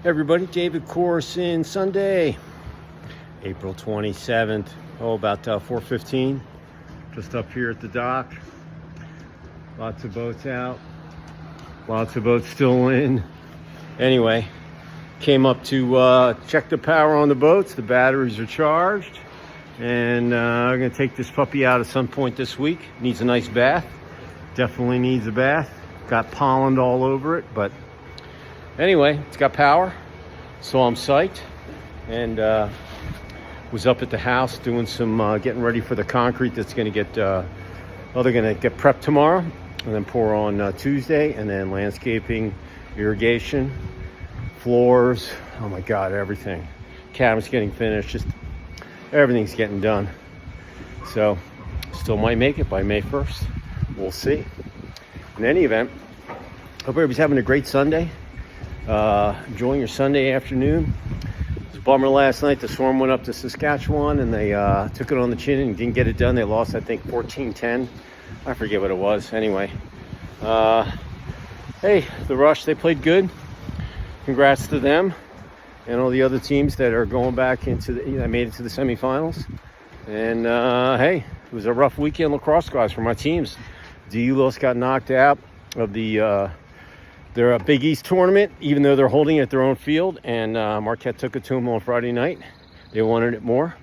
Everybody, David Corson, Sunday, April 27th, about 4:15, just up here at the dock. Lots of boats out, lots of boats still in. Anyway, came up to check the power on the boats. The batteries are charged, and I'm gonna take this puppy out at some point this week. Needs a nice bath, definitely needs a bath. Got pollen all over it, but anyway, it's got power, so I'm psyched. And was up at the house doing some getting ready for the concrete that's going to get they're going to get prepped tomorrow and then pour on Tuesday, and then landscaping, irrigation, floors, oh my god, everything. Cabinet's getting finished, just everything's getting done. So still might make it by May 1st, we'll see. In any event, hope everybody's having a great Sunday. Enjoying your Sunday afternoon. It was a bummer last night. The storm went up to Saskatchewan and they took it on the chin and didn't get it done. They lost, I think, 14-10. I forget what it was. Anyway, hey, the Rush, they played good. Congrats to them and all the other teams that are going back into that made it to the semifinals. And hey, it was a rough weekend lacrosse, guys, for my teams. DULOS got knocked out of their Big East tournament, even though they're holding it at their own field, and Marquette took it to them on Friday night. They wanted it more.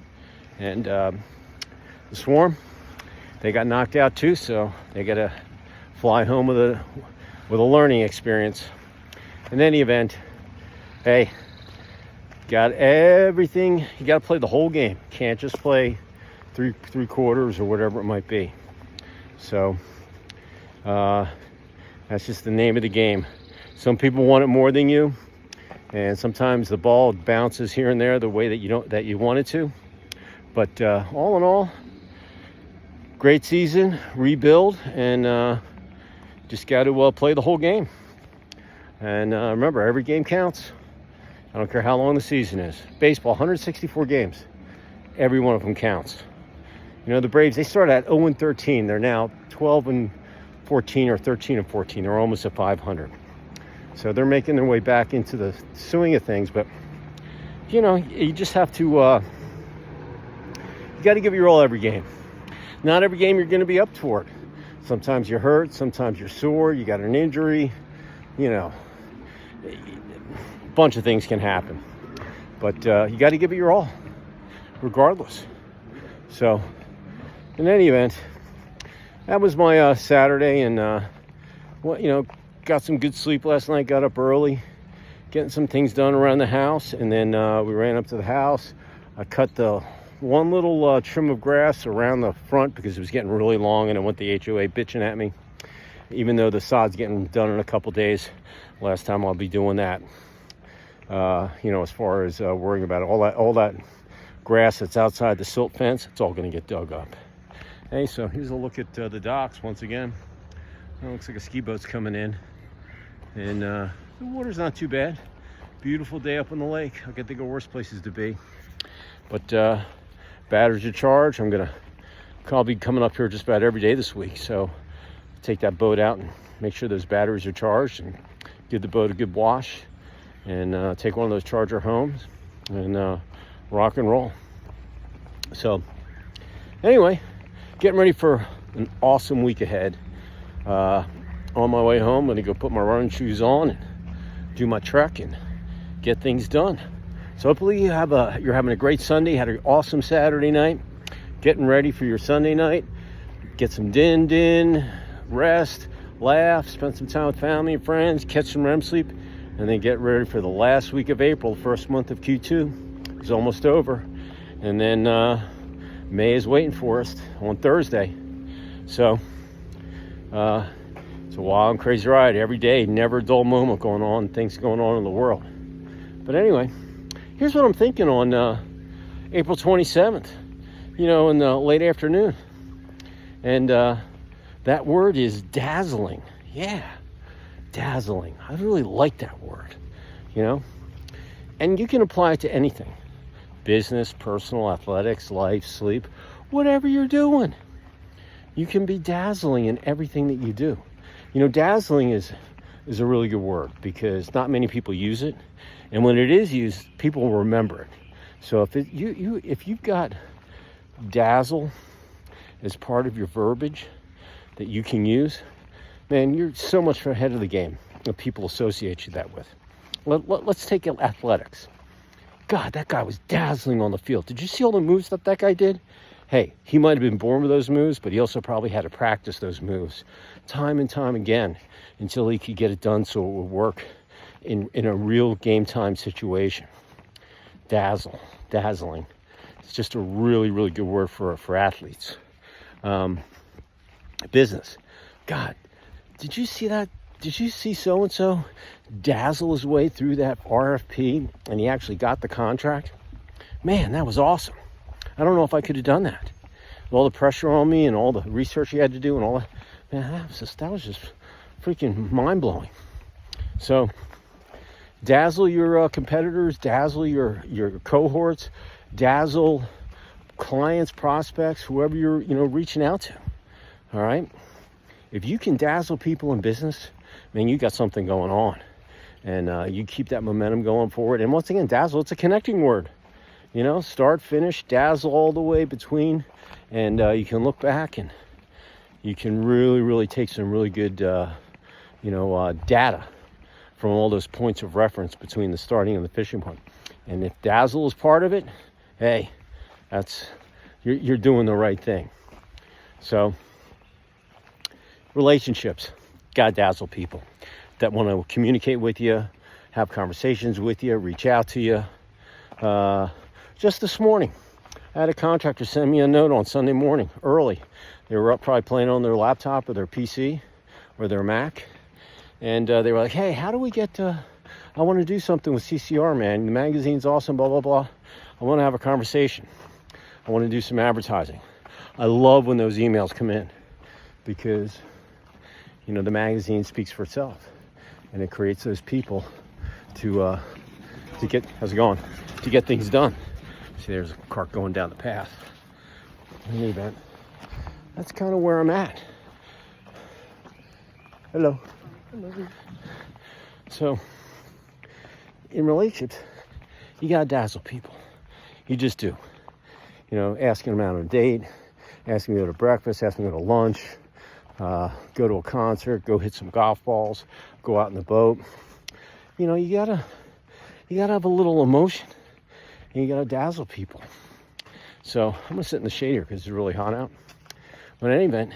And the Swarm, they got knocked out too, so they got to fly home with a learning experience. In any event, hey, got everything. You got to play the whole game. Can't just play three quarters or whatever it might be. So that's just the name of the game. Some people want it more than you, and sometimes the ball bounces here and there the way that you want it to. But all in all, great season, rebuild, and just got to play the whole game. And remember, every game counts. I don't care how long the season is. Baseball, 164 games. Every one of them counts. You know, the Braves, they started at 0-13. They're now 12-14 or 13-14. They're almost at 500. So they're making their way back into the swing of things. But, you know, you just have to, you got to give your all every game. Not every game you're going to be up for it. Sometimes you're hurt. Sometimes you're sore. You got an injury. You know, a bunch of things can happen. But you got to give it your all, regardless. So, in any event, that was my Saturday, and well, you know, got some good sleep last night. Got up early, getting some things done around the house, and then we ran up to the house. I cut the one little trim of grass around the front because it was getting really long, and I want the HOA bitching at me. Even though the sod's getting done in a couple days, last time I'll be doing that. You know, as far as worrying about it, all that grass that's outside the silt fence, it's all going to get dug up. Hey, so here's a look at the docks once again. It looks like a ski boat's coming in, and the water's not too bad. Beautiful day up on the lake. I can think of worse places to be. But batteries are charged. I'll be coming up here just about every day this week, so take that boat out and make sure those batteries are charged, and give the boat a good wash, and take one of those charger homes, and rock and roll. So anyway, getting ready for an awesome week ahead. On my way home, I'm going to go put my running shoes on and do my trek and get things done. So hopefully you're having a great Sunday, had an awesome Saturday night, getting ready for your Sunday night. Get some din, rest, laugh, spend some time with family and friends, catch some REM sleep, and then get ready for the last week of April, the first month of Q2. It's almost over. And then May is waiting for us on Thursday. So it's a wild and crazy ride every day, never a dull moment going on, things going on in the world. But anyway, here's what I'm thinking on April 27th, you know, in the late afternoon. And that word is dazzling. Yeah, dazzling. I really like that word, you know. And you can apply it to anything. Business, personal, athletics, life, sleep, whatever you're doing. You can be dazzling in everything that you do. You know, dazzling is is a really good word because not many people use it. And when it is used, people will remember it. So if you've got Dazzle as part of your verbiage that you can use, man, you're so much ahead of the game that people associate you that with. Let's take athletics. God, that guy was dazzling on the field. Did you see all the moves that guy did? Hey, he might have been born with those moves, but he also probably had to practice those moves time and time again until he could get it done so it would work in a real game time situation. Dazzling. It's just a really, really good word for athletes. Business. God, did you see that? Did you see so-and-so dazzle his way through that RFP and he actually got the contract? Man, that was awesome. I don't know if I could have done that. With all the pressure on me and all the research he had to do and all that. Man, that was just freaking mind-blowing. So, dazzle your competitors, dazzle your cohorts, dazzle clients, prospects, whoever you're reaching out to. All right? If you can dazzle people in business, man, you got something going on. And you keep that momentum going forward. And once again, dazzle, it's a connecting word. Start, finish, dazzle all the way between. And you can look back and you can really, really take some really good, data from all those points of reference between the starting and the finishing point. And if dazzle is part of it, hey, you're doing the right thing. So, relationships, gotta dazzle people that want to communicate with you, have conversations with you, reach out to you. Just this morning, I had a contractor send me a note on Sunday morning, early. They were up probably playing on their laptop or their PC or their Mac. And they were like, hey, how do we get to, I want to do something with CCR, man. The magazine's awesome, blah, blah, blah. I want to have a conversation. I want to do some advertising. I love when those emails come in because, the magazine speaks for itself. And it creates those people to get, how's it going? To get things done. See, there's a cart going down the path. In any event, that's kind of where I'm at. Hello. So, in relationships, you gotta dazzle people. You just do. Asking them out on a date, asking them to go to breakfast, asking them to go to lunch, go to a concert, go hit some golf balls, go out in the boat. You gotta have a little emotion, and you gotta dazzle people. So I'm gonna sit in the shade here because it's really hot out. But in any event,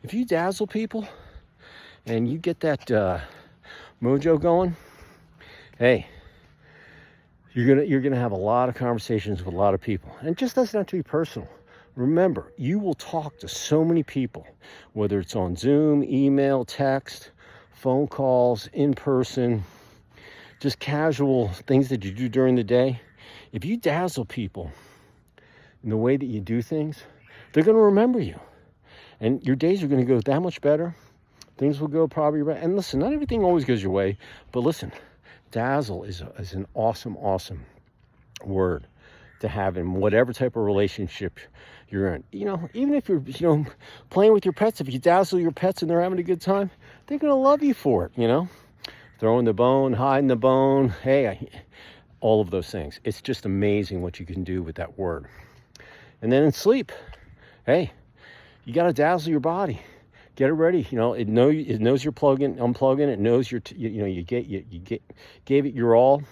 if you dazzle people and you get that mojo going, hey, you're gonna have a lot of conversations with a lot of people, and it just doesn't have to be personal. Remember, you will talk to so many people, whether it's on Zoom, email, text, phone calls, in person, just casual things that you do during the day. If you dazzle people in the way that you do things, they're going to remember you. And your days are going to go that much better. Things will go probably right. And listen, not everything always goes your way, but listen, dazzle is an awesome, awesome word to have in whatever type of relationship you're in. Even if you're, playing with your pets, if you dazzle your pets and they're having a good time, they're going to love you for it, Throwing the bone, hiding the bone, hey, all of those things. It's just amazing what you can do with that word. And then in sleep, hey, you got to dazzle your body. Get it ready. It knows you're unplugging. It knows you gave it your all.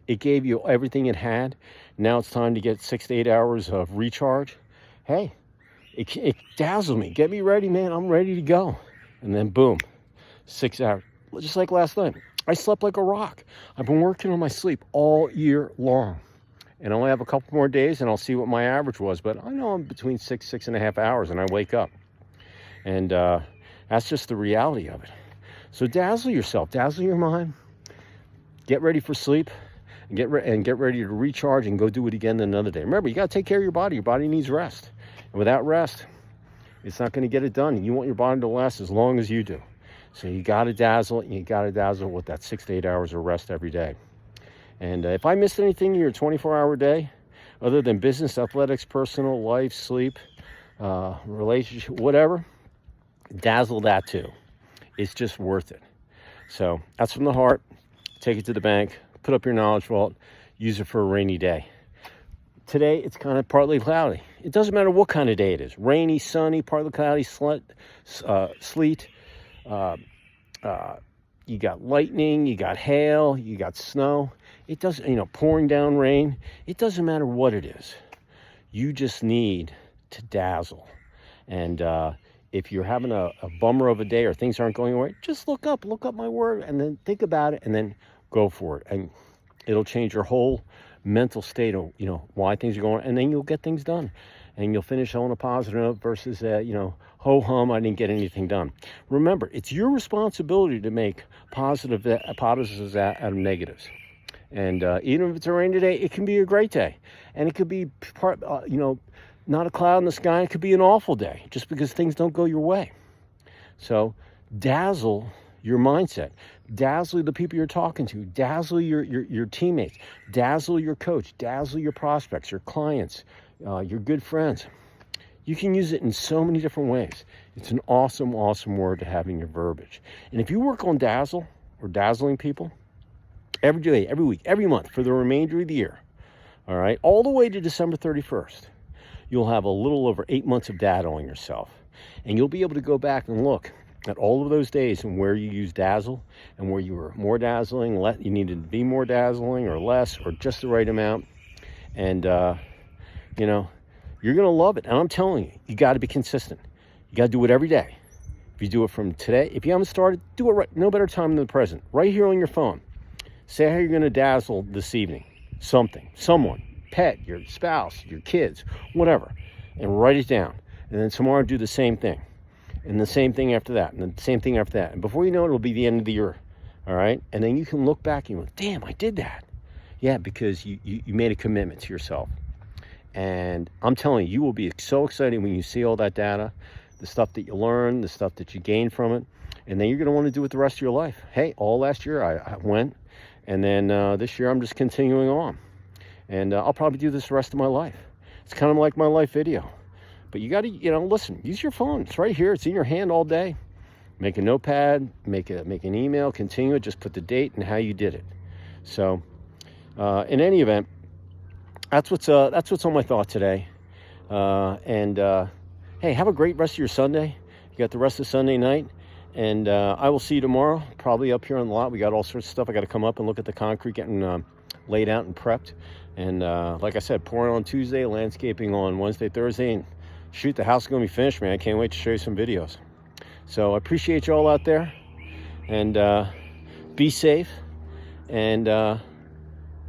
It gave you everything it had. Now it's time to get 6 to 8 hours of recharge. Hey, it dazzled me. Get me ready, man. I'm ready to go. And then boom, 6 hours. Just like last night. I slept like a rock. I've been working on my sleep all year long. And I only have a couple more days and I'll see what my average was. But I know I'm between 6.5 hours and I wake up. And that's just the reality of it. So dazzle yourself, dazzle your mind. Get ready for sleep. And get ready to recharge and go do it again another day. Remember, you got to take care of your body. Your body needs rest. And without rest, it's not going to get it done. You want your body to last as long as you do. So you got to dazzle it, and you got to dazzle with that 6 to 8 hours of rest every day. And if I missed anything in your 24-hour day, other than business, athletics, personal, life, sleep, relationship, whatever, dazzle that too. It's just worth it. So that's from the heart. Take it to the bank, put up your knowledge vault, use it for a rainy day. Today, it's kind of partly cloudy. It doesn't matter what kind of day it is. Rainy, sunny, partly cloudy, sleet. You got lightning, you got hail, you got snow. It doesn't, pouring down rain. It doesn't matter what it is. You just need to dazzle. And if you're having a bummer of a day or things aren't going right, just look up my word, and then think about it, and then go for it. And it'll change your whole mental state of, why things are going, and then you'll get things done. And you'll finish on a positive note versus, ho-hum, I didn't get anything done. Remember, it's your responsibility to make positives out of negatives. And even if it's a rainy day, it can be a great day. And it could be not a cloud in the sky. It could be an awful day just because things don't go your way. So dazzle your mindset. Dazzle the people you're talking to. Dazzle your teammates. Dazzle your coach. Dazzle your prospects, your clients, your good friends. You can use it in so many different ways. It's an awesome, awesome word to have in your verbiage. And if you work on dazzle or dazzling people every day, every week, every month for the remainder of the year, all right, all the way to December 31st, you'll have a little over 8 months of data on yourself. And you'll be able to go back and look at all of those days and where you used dazzle and where you were more dazzling, you needed to be more dazzling or less or just the right amount. And, you're going to love it. And I'm telling you, you got to be consistent. You got to do it every day. If you do it from today, if you haven't started, do it right. No better time than the present. Right here on your phone. Say how you're going to dazzle this evening. Something, someone, pet, your spouse, your kids, whatever. And write it down. And then tomorrow do the same thing. And the same thing after that. And the same thing after that. And before you know it, it'll be the end of the year. All right? And then you can look back and go, damn, I did that. Yeah, because you made a commitment to yourself. And I'm telling you, you will be so excited when you see all that data, the stuff that you learn, the stuff that you gain from it. And then you're going to want to do it the rest of your life. Hey, all last year I went. And then this year I'm just continuing on. And I'll probably do this the rest of my life. It's kind of like my life video. But you got to, listen, use your phone. It's right here. It's in your hand all day. Make a notepad, make an email, continue it. Just put the date and how you did it. So in any event, that's what's on my thought today. Hey, have a great rest of your Sunday. You got the rest of Sunday night. And I will see you tomorrow, probably up here on the lot. We got all sorts of stuff. I got to come up and look at the concrete getting laid out and prepped. And like I said, pouring on Tuesday, landscaping on Wednesday, Thursday. And shoot, the house is going to be finished, man. I can't wait to show you some videos. So I appreciate you all out there. And be safe. And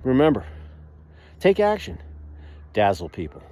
remember, take action. Dazzle people.